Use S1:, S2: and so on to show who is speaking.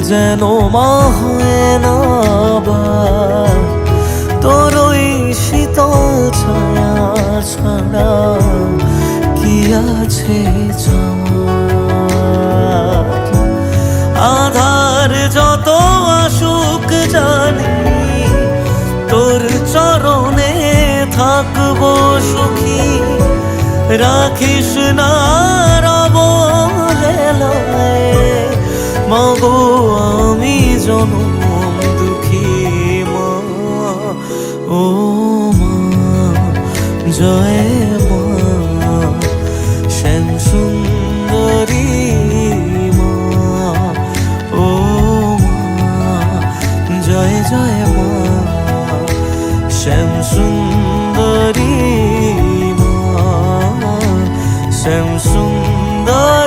S1: যেন মা হয় না আবার, তোর ওই শীতল ছায়া ছাড়া কি আছে চাওয়ার। আধার যত আসুক জানি তোর চরণে থাকবো সুখী, রাখিস না অবহেলায় মাগো আমি জনম দুঃখী মা। ও মা জয় মা শ্যাম সুন্দরী মা। ও মা জয় জয় মা শ্যাম সুন্দরী মা, শ্যাম সুন্দর।